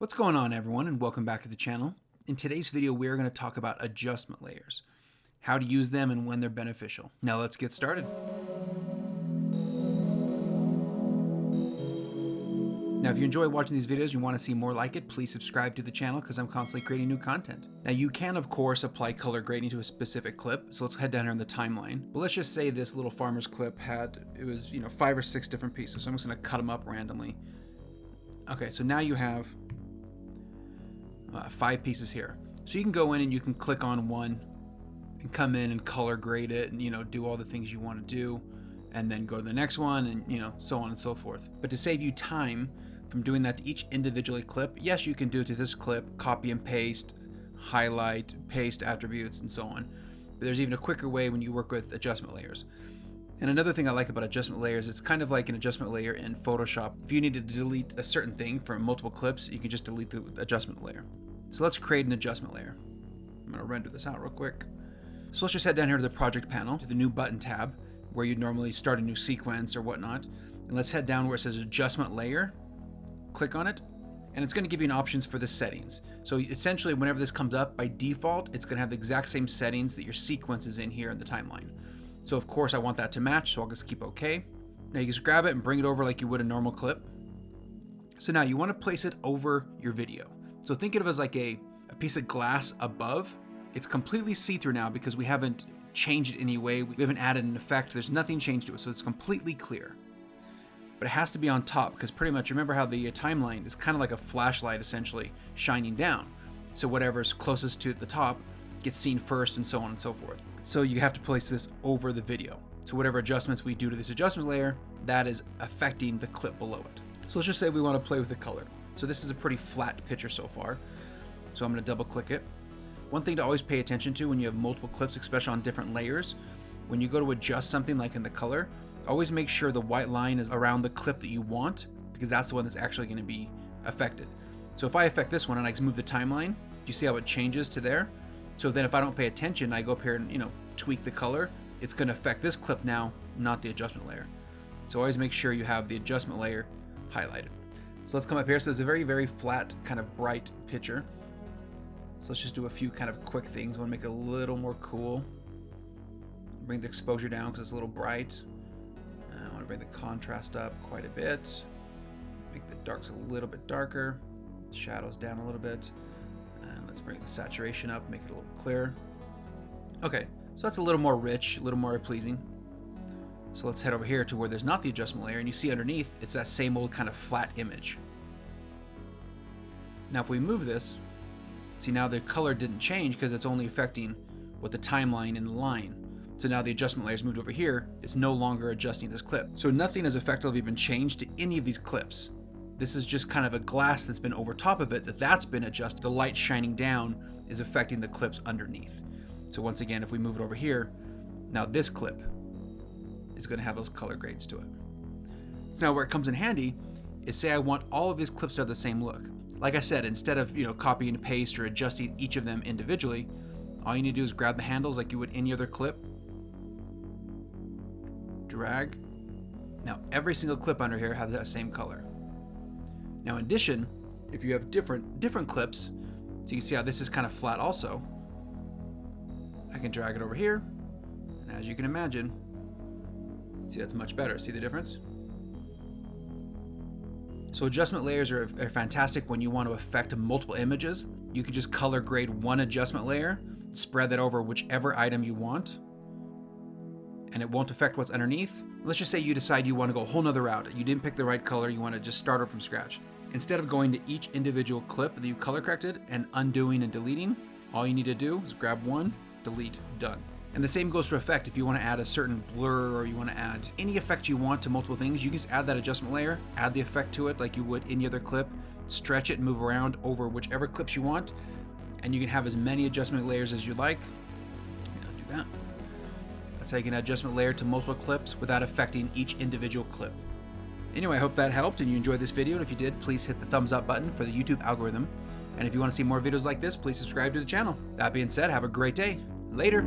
What's going on, everyone, and welcome back to the channel. In today's video, we're going to talk about adjustment layers, how to use them and when they're beneficial. Now let's get started. Now, if you enjoy watching these videos and you want to see more like it, please subscribe to the channel because I'm constantly creating new content. Now, you can, of course, apply color grading to a specific clip. So let's head down here in the timeline. But let's just say this little farmer's clip it was 5 or 6 different pieces. So I'm just going to cut them up randomly. Okay, so now you have 5 pieces here. So you can go in and you can click on one and come in and color grade it and do all the things you want to do, and then go to the next one and so on and so forth. But to save you time from doing that to each individually clip, yes, you can do it to this clip, copy and paste, highlight, paste attributes, and so on. But there's even a quicker way when you work with adjustment layers. And another thing I like about adjustment layers, it's kind of like an adjustment layer in Photoshop. If you need to delete a certain thing from multiple clips, you can just delete the adjustment layer. So let's create an adjustment layer. I'm going to render this out real quick. So let's just head down here to the project panel, to the new button tab, where you'd normally start a new sequence or whatnot. And let's head down where it says adjustment layer. Click on it, and it's going to give you options for the settings. So essentially, whenever this comes up, by default, it's going to have the exact same settings that your sequence is in here in the timeline. So of course I want that to match, so I'll just keep OK. Now you just grab it and bring it over like you would a normal clip. So now you want to place it over your video. So think of it as like a piece of glass above. It's completely see-through now because we haven't changed it any way. We haven't added an effect. There's nothing changed to it, so it's completely clear. But it has to be on top because pretty much, remember how the timeline is kind of like a flashlight essentially shining down. So whatever's closest to the top gets seen first and so on and so forth. So you have to place this over the video. So whatever adjustments we do to this adjustment layer, that is affecting the clip below it. So let's just say we want to play with the color. So this is a pretty flat picture so far. So I'm going to double click it. One thing to always pay attention to when you have multiple clips, especially on different layers, when you go to adjust something like in the color, always make sure the white line is around the clip that you want, because that's the one that's actually going to be affected. So if I affect this one and I just move the timeline, do you see how it changes to there? So then if I don't pay attention, I go up here and tweak the color, it's going to affect this clip now, not the adjustment layer. So always make sure you have the adjustment layer highlighted. So let's come up here. So it's a very, very flat, kind of bright picture. So let's just do a few kind of quick things. I want to make it a little more cool. Bring the exposure down because it's a little bright. I want to bring the contrast up quite a bit. Make the darks a little bit darker. Shadows down a little bit. And let's bring the saturation up, make it a little clearer. Okay, so that's a little more rich, a little more pleasing. So let's head over here to where there's not the adjustment layer, and you see underneath, it's that same old kind of flat image. Now if we move this, see now the color didn't change because it's only affecting what the timeline in the line. So now the adjustment layer is moved over here, it's no longer adjusting this clip. So nothing has effectively been changed to any of these clips. This is just kind of a glass that's been over top of it that's been adjusted. The light shining down is affecting the clips underneath. So once again, if we move it over here, now this clip is going to have those color grades to it. So now where it comes in handy is, say I want all of these clips to have the same look. Like I said, instead of copy and paste or adjusting each of them individually, all you need to do is grab the handles like you would any other clip, drag. Now every single clip under here has that same color. Now in addition, if you have different clips, so you can see how this is kind of flat also, I can drag it over here, and as you can imagine, see that's much better. See the difference? So adjustment layers are fantastic when you want to affect multiple images. You can just color grade one adjustment layer, spread that over whichever item you want, and it won't affect what's underneath. Let's just say you decide you want to go a whole nother route. You didn't pick the right color, you want to just start over from scratch. Instead of going to each individual clip that you color corrected and undoing and deleting, all you need to do is grab one, delete, done. And the same goes for effect. If you want to add a certain blur or you want to add any effect you want to multiple things, you can just add that adjustment layer, add the effect to it like you would any other clip, stretch it and move around over whichever clips you want, and you can have as many adjustment layers as you like. Do that. That's how you can add adjustment layer to multiple clips without affecting each individual clip. Anyway, I hope that helped and you enjoyed this video, and if you did, please hit the thumbs up button for the YouTube algorithm. And if you want to see more videos like this, please subscribe to the channel. That being said, have a great day. Later.